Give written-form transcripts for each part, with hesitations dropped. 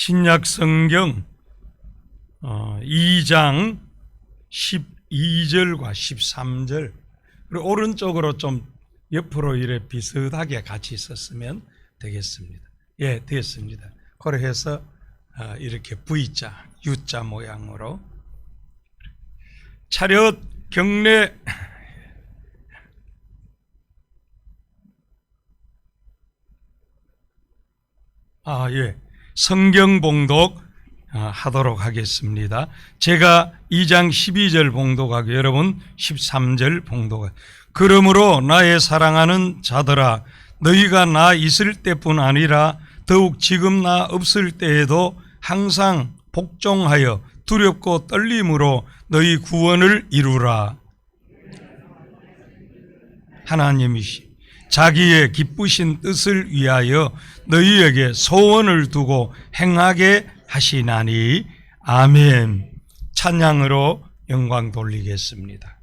신약 성경 2장 12절과 13절, 그리고 오른쪽으로 좀 옆으로 이래 비슷하게 같이 썼으면 되겠습니다. 예, 되었습니다. 그렇게 해서 이렇게 V자, U자 모양으로 차렷 경례. 예, 성경 봉독 하도록 하겠습니다. 제가 2장 12절 봉독하고 여러분 13절 봉독하고. 그러므로 나의 사랑하는 자들아, 너희가 나 있을 때뿐 아니라 더욱 지금 나 없을 때에도 항상 복종하여 두렵고 떨림으로 너희 구원을 이루라. 하나님이시 자기의 기쁘신 뜻을 위하여 너희에게 소원을 두고 행하게 하시나니. 아멘. 찬양으로 영광 돌리겠습니다.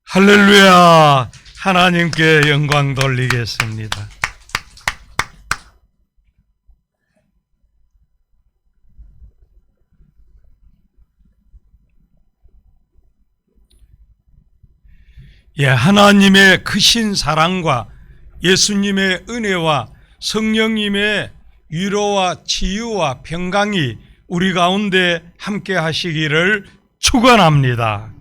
할렐루야. 하나님께 영광 돌리겠습니다. 예, 하나님의 크신 사랑과 예수님의 은혜와 성령님의 위로와 치유와 평강이 우리 가운데 함께 하시기를 축원합니다.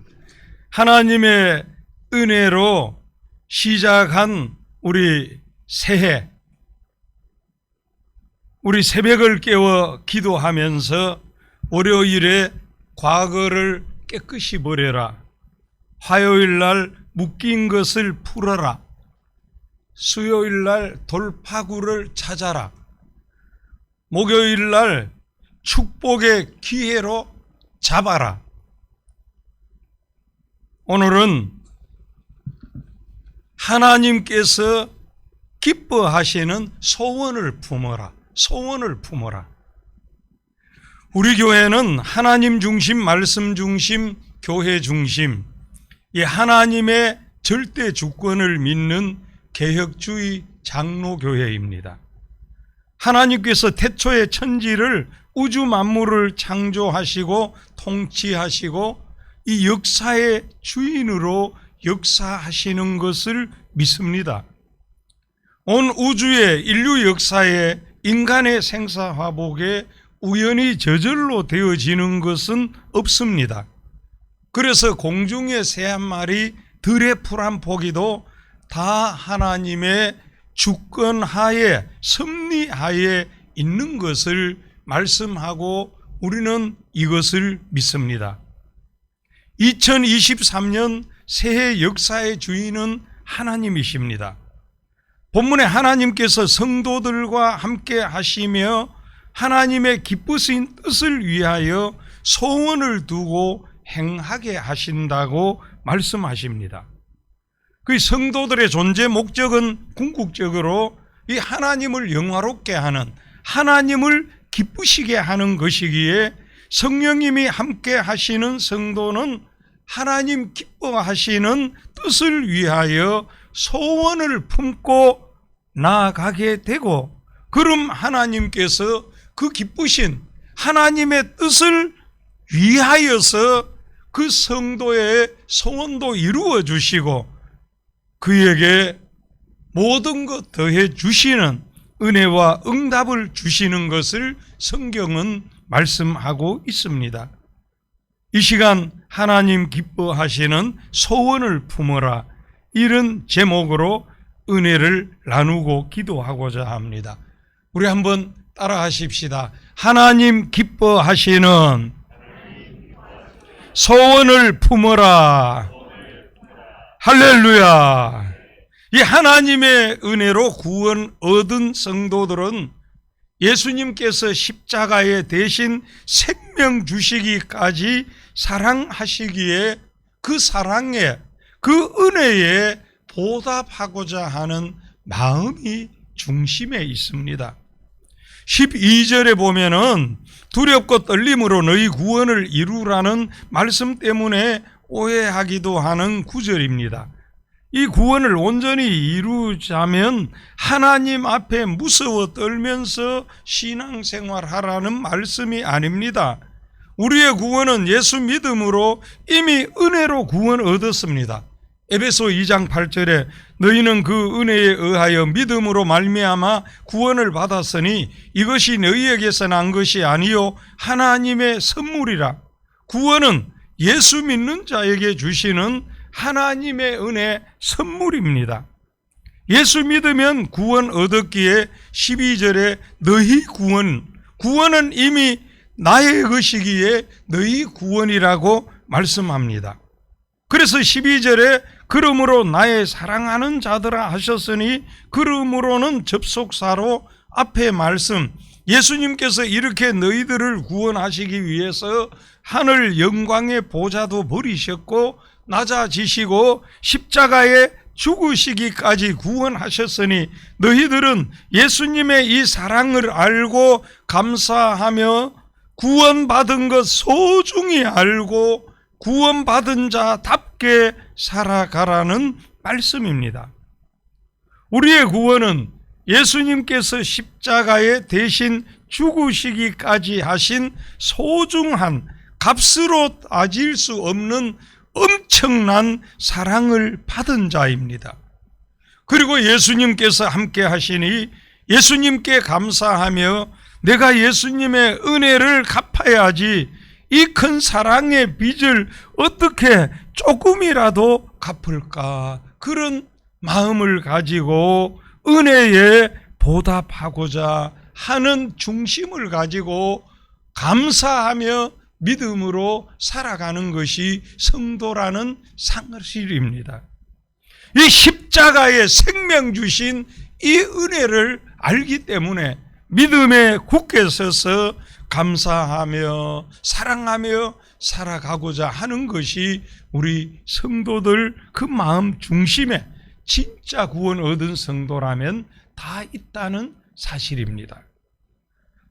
하나님의 은혜로 시작한 우리 새해, 우리 새벽을 깨워 기도하면서 월요일에 과거를 깨끗이 버려라, 화요일 날 묶인 것을 풀어라, 수요일 날 돌파구를 찾아라, 목요일 날 축복의 기회로 잡아라. 오늘은 하나님께서 기뻐하시는 소원을 품어라. 소원을 품어라. 우리 교회는 하나님 중심, 말씀 중심, 교회 중심, 이 하나님의 절대 주권을 믿는 개혁주의 장로교회입니다. 하나님께서 태초에 천지를 우주 만물을 창조하시고 통치하시고 이 역사의 주인으로 역사하시는 것을 믿습니다. 온 우주의 인류 역사에 인간의 생사화복에 우연히 저절로 되어지는 것은 없습니다. 그래서 공중의 새 한 마리, 들의 풀 한 포기도 다 하나님의 주권하에, 섭리하에 있는 것을 말씀하고 우리는 이것을 믿습니다. 2023년 새해 역사의 주인은 하나님이십니다. 본문에 하나님께서 성도들과 함께 하시며 하나님의 기쁘신 뜻을 위하여 소원을 두고 행하게 하신다고 말씀하십니다. 그 성도들의 존재 목적은 궁극적으로 이 하나님을 영화롭게 하는, 하나님을 기쁘시게 하는 것이기에 성령님이 함께 하시는 성도는 하나님 기뻐하시는 뜻을 위하여 소원을 품고 나아가게 되고, 그럼 하나님께서 그 기쁘신 하나님의 뜻을 위하여서 그 성도의 소원도 이루어 주시고 그에게 모든 것 더해 주시는 은혜와 응답을 주시는 것을 성경은 말씀하고 있습니다. 이 시간 하나님 기뻐하시는 소원을 품어라, 이런 제목으로 은혜를 나누고 기도하고자 합니다. 우리 한번 따라 하십시다. 하나님 기뻐하시는 소원을 품어라. 할렐루야. 이 하나님의 은혜로 구원 얻은 성도들은 예수님께서 십자가에 대신 생명 주시기까지 사랑하시기에 그 사랑에, 그 은혜에 보답하고자 하는 마음이 중심에 있습니다. 12절에 보면은 두렵고 떨림으로 너희 구원을 이루라는 말씀 때문에 오해하기도 하는 구절입니다. 이 구원을 온전히 이루자면 하나님 앞에 무서워 떨면서 신앙생활하라는 말씀이 아닙니다. 우리의 구원은 예수 믿음으로 이미 은혜로 구원 얻었습니다. 에베소 2장 8절에 너희는 그 은혜에 의하여 믿음으로 말미암아 구원을 받았으니 이것이 너희에게서 난 것이 아니요 하나님의 선물이라. 구원은 예수 믿는 자에게 주시는 하나님의 은혜 선물입니다. 예수 믿으면 구원 얻었기에 12절에 너희 구원은 이미 나의 것이기에 너희 구원이라고 말씀합니다. 그래서 12절에 그러므로 나의 사랑하는 자들아 하셨으니 그러므로는 접속사로 앞에 말씀, 예수님께서 이렇게 너희들을 구원하시기 위해서 하늘 영광의 보좌도 버리셨고 낮아지시고 십자가에 죽으시기까지 구원하셨으니 너희들은 예수님의 이 사랑을 알고 감사하며 구원받은 것 소중히 알고 구원받은 자답게 살아가라는 말씀입니다. 우리의 구원은 예수님께서 십자가에 대신 죽으시기까지 하신 소중한, 값으로 따질 수 없는 엄청난 사랑을 받은 자입니다. 그리고 예수님께서 함께 하시니 예수님께 감사하며 내가 예수님의 은혜를 갚아야지 이 큰 사랑의 빚을 어떻게 조금이라도 갚을까, 그런 마음을 가지고 은혜에 보답하고자 하는 중심을 가지고 감사하며 믿음으로 살아가는 것이 성도라는 사실입니다. 이 십자가에 생명 주신 이 은혜를 알기 때문에 믿음에 굳게 서서 감사하며 사랑하며 살아가고자 하는 것이 우리 성도들 그 마음 중심에 진짜 구원 얻은 성도라면 다 있다는 사실입니다.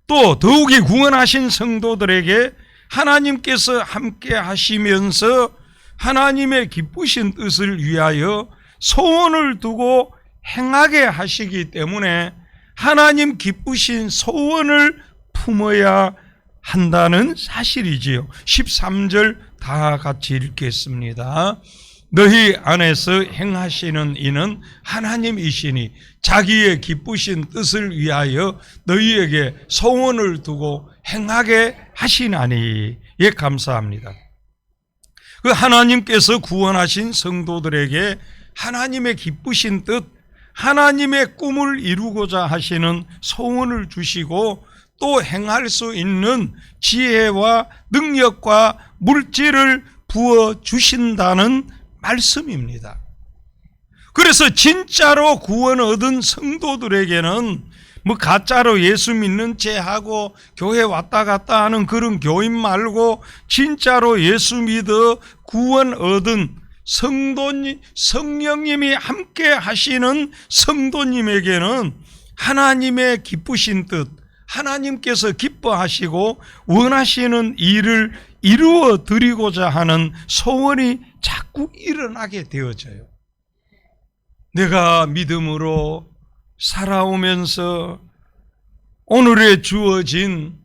또 더욱이 구원하신 성도들에게 하나님께서 함께 하시면서 하나님의 기쁘신 뜻을 위하여 소원을 두고 행하게 하시기 때문에 하나님 기쁘신 소원을 품어야 한다는 사실이지요. 13절 다 같이 읽겠습니다. 너희 안에서 행하시는 이는 하나님이시니 자기의 기쁘신 뜻을 위하여 너희에게 소원을 두고 행하게 하시나니. 예, 감사합니다. 그 하나님께서 구원하신 성도들에게 하나님의 기쁘신 뜻, 하나님의 꿈을 이루고자 하시는 소원을 주시고 또 행할 수 있는 지혜와 능력과 물질을 부어주신다는 말씀입니다. 그래서 진짜로 구원 얻은 성도들에게는 뭐 가짜로 예수 믿는 채 하고 교회 왔다 갔다 하는 그런 교인 말고 진짜로 예수 믿어 구원 얻은 성령님이 함께 하시는 성도님에게는 하나님의 기쁘신 뜻, 하나님께서 기뻐하시고 원하시는 일을 이루어 드리고자 하는 소원이 자꾸 일어나게 되어져요. 내가 믿음으로 살아오면서 오늘에 주어진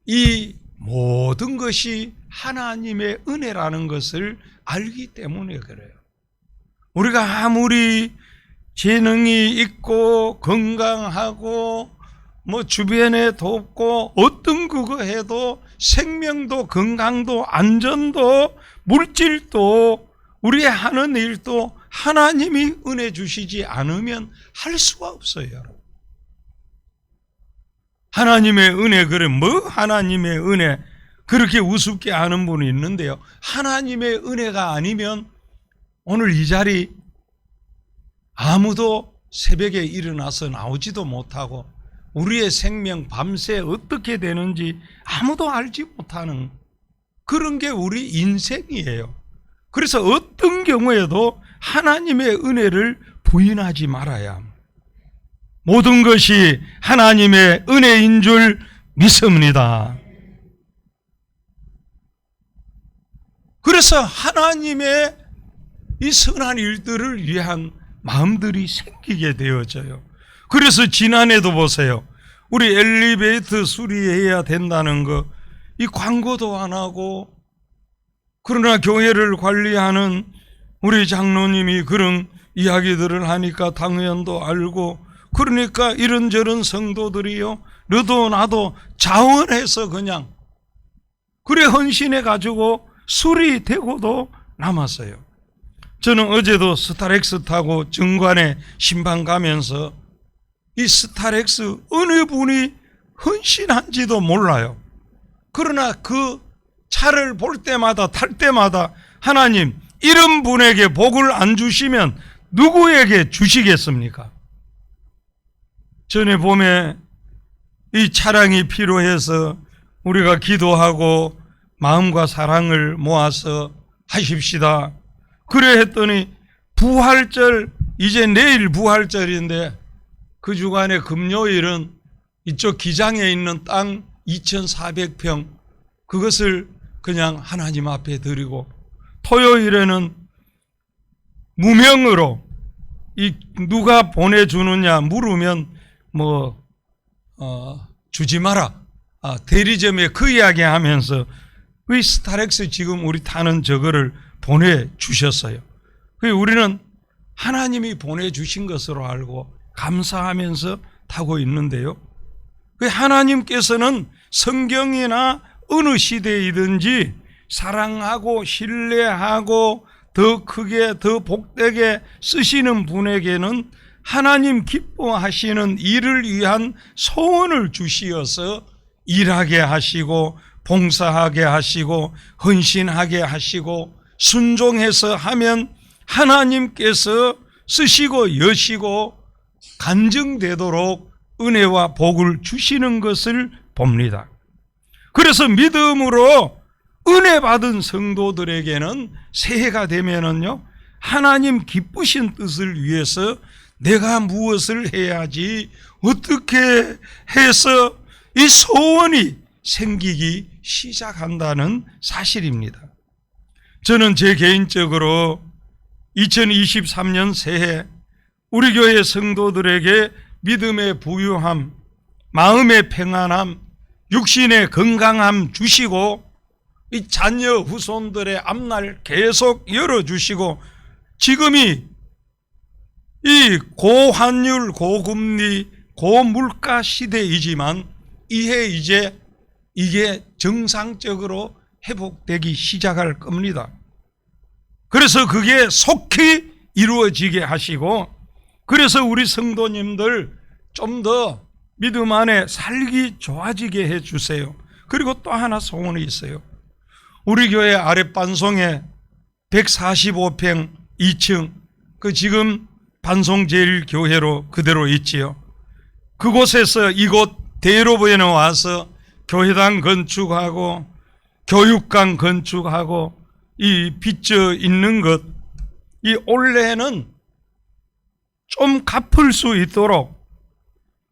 이 모든 것이 하나님의 은혜라는 것을 알기 때문에 그래요. 우리가 아무리 재능이 있고 건강하고 뭐 주변에 돕고 어떤 그거 해도 생명도 건강도 안전도 물질도 우리 하는 일도 하나님이 은혜 주시지 않으면 할 수가 없어요, 여러분. 하나님의 은혜, 그래 뭐 하나님의 은혜 그렇게 우습게 하는 분이 있는데요, 하나님의 은혜가 아니면 오늘 이 자리 아무도 새벽에 일어나서 나오지도 못하고 우리의 생명 밤새 어떻게 되는지 아무도 알지 못하는 그런 게 우리 인생이에요. 그래서 어떤 경우에도 하나님의 은혜를 부인하지 말아야 합니다. 모든 것이 하나님의 은혜인 줄 믿습니다. 그래서 하나님의 이 선한 일들을 위한 마음들이 생기게 되어져요. 그래서 지난해도 보세요. 우리 엘리베이터 수리해야 된다는 거, 이 광고도 안 하고, 그러나 교회를 관리하는 우리 장로님이 그런 이야기들을 하니까 당연도 알고, 그러니까 이런저런 성도들이요, 너도 나도 자원해서 그냥 그래 헌신해 가지고 수리되고도 남았어요. 저는 어제도 스타렉스 타고 정관에 신방 가면서 이 스타렉스 어느 분이 헌신한지도 몰라요. 그러나 그 차를 볼 때마다 탈 때마다 하나님 이런 분에게 복을 안 주시면 누구에게 주시겠습니까? 전에 봄에 이 차량이 필요해서 우리가 기도하고 마음과 사랑을 모아서 하십시다. 그래 했더니 부활절, 이제 내일 부활절인데 그 주간에 금요일은 이쪽 기장에 있는 땅 2,400평 그것을 그냥 하나님 앞에 드리고, 토요일에는 무명으로 이 누가 보내주느냐 물으면 주지 마라, 대리점에 그 이야기 하면서 이 스타렉스 지금 우리 타는 저거를 보내주셨어요. 우리는 하나님이 보내주신 것으로 알고 감사하면서 타고 있는데요, 하나님께서는 성경이나 어느 시대이든지 사랑하고 신뢰하고 더 크게 더 복되게 쓰시는 분에게는 하나님 기뻐하시는 일을 위한 소원을 주시어서 일하게 하시고 봉사하게 하시고 헌신하게 하시고 순종해서 하면 하나님께서 쓰시고 여시고 간증되도록 은혜와 복을 주시는 것을 봅니다. 그래서 믿음으로 은혜 받은 성도들에게는 새해가 되면은요, 하나님 기쁘신 뜻을 위해서 내가 무엇을 해야지, 어떻게 해서 이 소원이 생기기 시작한다는 사실입니다. 저는 제 개인적으로 2023년 새해 우리 교회 성도들에게 믿음의 부유함, 마음의 평안함, 육신의 건강함 주시고 이 자녀 후손들의 앞날 계속 열어주시고 지금이 이 고환율, 고금리, 고물가 시대이지만 이해 이제 이게 정상적으로 회복되기 시작할 겁니다. 그래서 그게 속히 이루어지게 하시고 그래서 우리 성도님들 좀 더 믿음 안에 살기 좋아지게 해주세요. 그리고 또 하나 소원이 있어요. 우리 교회 아랫반송에 145평 2층 그 지금 반송제일교회로 그대로 있지요. 그곳에서 이곳 대로변에 와서 교회당 건축하고 교육관 건축하고 이 빚져 있는 것, 이 올해는 좀 갚을 수 있도록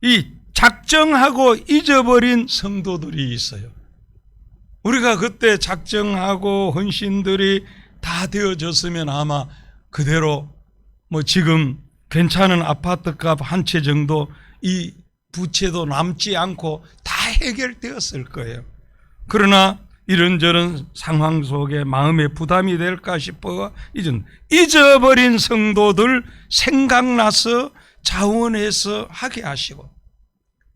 이 작정하고 잊어버린 성도들이 있어요. 우리가 그때 작정하고 헌신들이 다 되어졌으면 아마 그대로 뭐 지금 괜찮은 아파트값 한 채 정도 이 부채도 남지 않고 다 해결되었을 거예요. 그러나 이런저런 상황 속에 마음의 부담이 될까 싶어 잊어버린 성도들 생각나서 자원해서 하게 하시고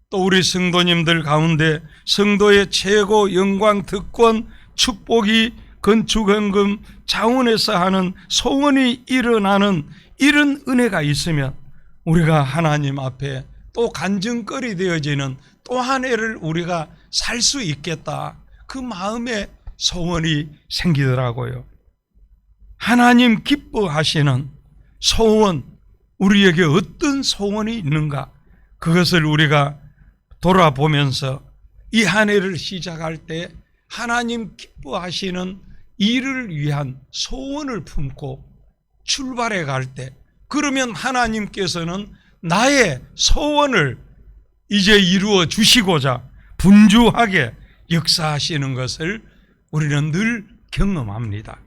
또 우리 성도님들 가운데 성도의 최고 영광 특권 축복이 건축헌금 자원해서 하는 소원이 일어나는 이런 은혜가 있으면 우리가 하나님 앞에 또 간증거리 되어지는 또 한 해를 우리가 살 수 있겠다. 그 마음에 소원이 생기더라고요. 하나님 기뻐하시는 소원, 우리에게 어떤 소원이 있는가? 그것을 우리가 돌아보면서 이 한 해를 시작할 때 하나님 기뻐하시는 일을 위한 소원을 품고 출발해 갈 때 그러면 하나님께서는 나의 소원을 이제 이루어 주시고자 분주하게 역사하시는 것을 우리는 늘 경험합니다.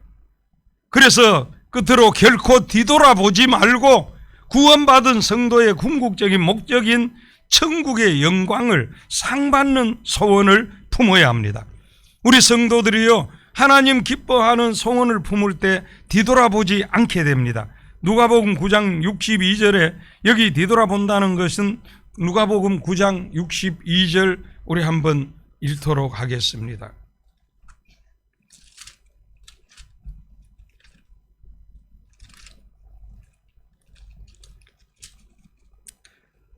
그래서 끝으로 결코 뒤돌아보지 말고 구원받은 성도의 궁극적인 목적인 천국의 영광을 상받는 소원을 품어야 합니다. 우리 성도들이요 하나님 기뻐하는 소원을 품을 때 뒤돌아보지 않게 됩니다. 누가복음 9장 62절에 여기 뒤돌아본다는 것은 누가복음 9장 62절 우리 한번 읽도록 하겠습니다.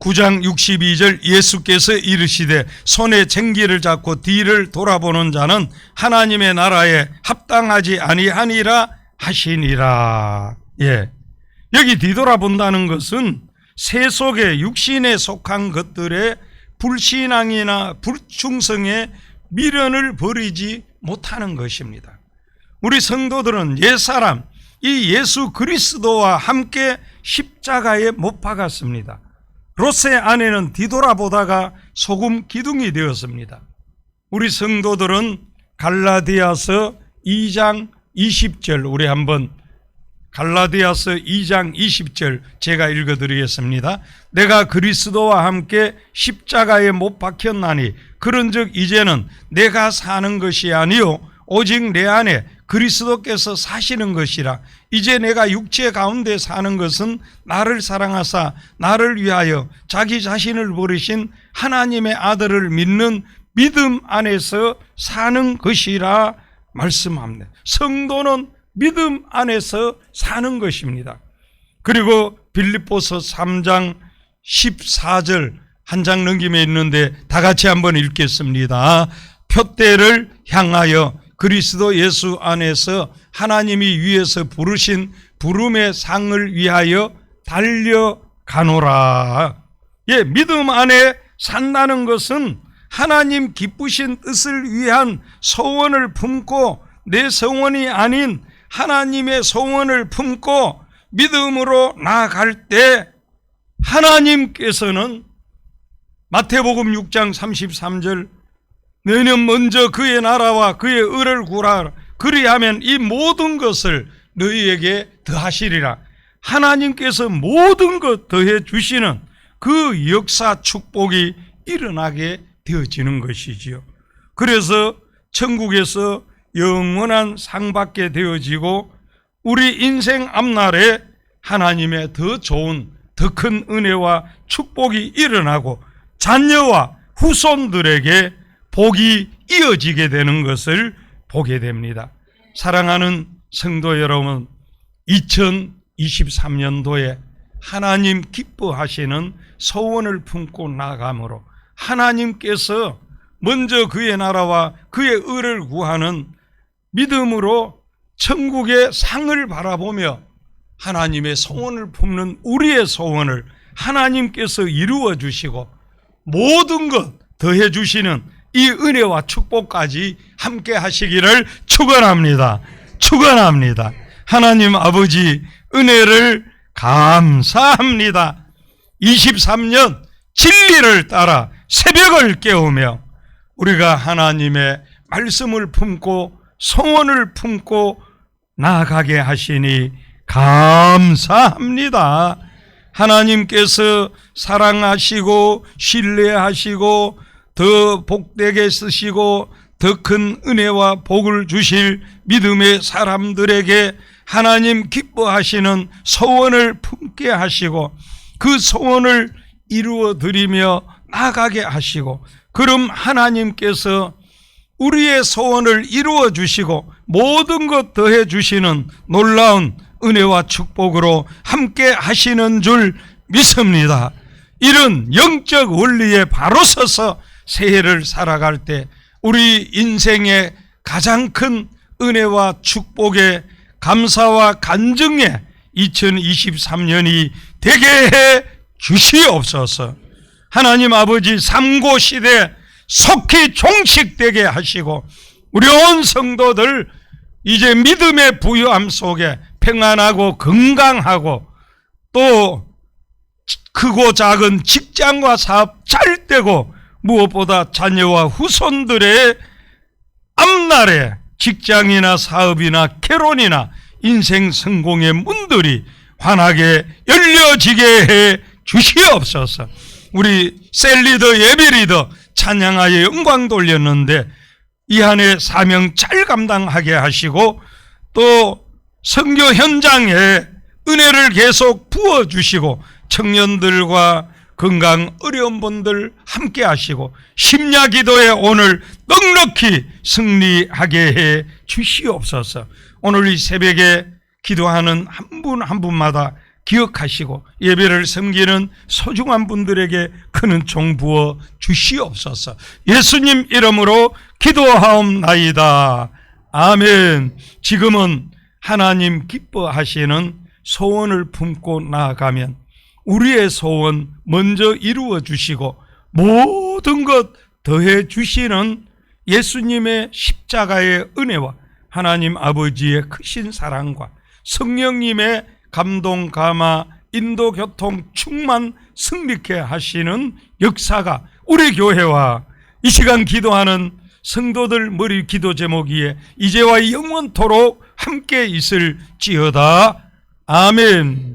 9장 62절 예수께서 이르시되 손에 쟁기를 잡고 뒤를 돌아보는 자는 하나님의 나라에 합당하지 아니하니라 하시니라. 예. 여기 뒤돌아본다는 것은 세속의 육신에 속한 것들의 불신앙이나 불충성에 미련을 버리지 못하는 것입니다. 우리 성도들은 옛사람 이 예수 그리스도와 함께 십자가에 못 박았습니다. 롯의 아내는 뒤돌아보다가 소금 기둥이 되었습니다. 우리 성도들은 갈라디아서 2장 20절 우리 한번 갈라디아서 2장 20절 제가 읽어드리겠습니다. 내가 그리스도와 함께 십자가에 못 박혔나니 그런즉 이제는 내가 사는 것이 아니요 오직 내 안에 그리스도께서 사시는 것이라. 이제 내가 육체 가운데 사는 것은 나를 사랑하사 나를 위하여 자기 자신을 버리신 하나님의 아들을 믿는 믿음 안에서 사는 것이라 말씀합니다. 성도는 믿음 안에서 사는 것입니다. 그리고 빌립보서 3장 14절 한 장 넘김에 있는데 다 같이 한번 읽겠습니다. 표대를 향하여 그리스도 예수 안에서 하나님이 위에서 부르신 부름의 상을 위하여 달려가노라. 예, 믿음 안에 산다는 것은 하나님 기쁘신 뜻을 위한 소원을 품고 내 소원이 아닌 하나님의 소원을 품고 믿음으로 나아갈 때 하나님께서는 마태복음 6장 33절 너희는 먼저 그의 나라와 그의 의를 구하라 그리하면 이 모든 것을 너희에게 더하시리라. 하나님께서 모든 것 더해 주시는 그 역사 축복이 일어나게 되어지는 것이지요. 그래서 천국에서 영원한 상 받게 되어지고 우리 인생 앞날에 하나님의 더 좋은 더 큰 은혜와 축복이 일어나고 자녀와 후손들에게 복이 이어지게 되는 것을 보게 됩니다. 사랑하는 성도 여러분, 2023년도에 하나님 기뻐하시는 소원을 품고 나아가므로 하나님께서 먼저 그의 나라와 그의 의를 구하는 믿음으로 천국의 상을 바라보며 하나님의 소원을 품는 우리의 소원을 하나님께서 이루어 주시고 모든 것 더해 주시는 이 은혜와 축복까지 함께 하시기를 축원합니다. 축원합니다. 하나님 아버지 은혜를 감사합니다. 23년 진리를 따라 새벽을 깨우며 우리가 하나님의 말씀을 품고 소원을 품고 나아가게 하시니 감사합니다. 하나님께서 사랑하시고 신뢰하시고 더 복되게 쓰시고 더 큰 은혜와 복을 주실 믿음의 사람들에게 하나님 기뻐하시는 소원을 품게 하시고 그 소원을 이루어 드리며 나아가게 하시고, 그럼 하나님께서 우리의 소원을 이루어 주시고 모든 것 더해 주시는 놀라운 은혜와 축복으로 함께 하시는 줄 믿습니다. 이런 영적 원리에 바로 서서 새해를 살아갈 때 우리 인생의 가장 큰 은혜와 축복의 감사와 간증의 2023년이 되게 해 주시옵소서. 하나님 아버지 삼고시대 속히 종식되게 하시고 우리 온 성도들 이제 믿음의 부유함 속에 평안하고 건강하고 또 크고 작은 직장과 사업 잘 되고 무엇보다 자녀와 후손들의 앞날에 직장이나 사업이나 결혼이나 인생 성공의 문들이 환하게 열려지게 해 주시옵소서. 우리 셀리더 예배리더 찬양하여 영광 돌렸는데 이 한 해 사명 잘 감당하게 하시고 또 선교 현장에 은혜를 계속 부어주시고 청년들과 건강 어려운 분들 함께 하시고 심야 기도에 오늘 넉넉히 승리하게 해 주시옵소서. 오늘 이 새벽에 기도하는 한 분 한 분마다 기억하시고 예배를 섬기는 소중한 분들에게 큰 은총 부어 주시옵소서. 예수님 이름으로 기도하옵나이다. 아멘. 지금은 하나님 기뻐하시는 소원을 품고 나아가면 우리의 소원 먼저 이루어 주시고 모든 것 더해 주시는 예수님의 십자가의 은혜와 하나님 아버지의 크신 사랑과 성령님의 감동, 감화, 인도, 교통, 충만 승리케 하시는 역사가 우리 교회와 이 시간 기도하는 성도들 머리 기도 제목 위에 이제와 영원토록 함께 있을지어다. 아멘.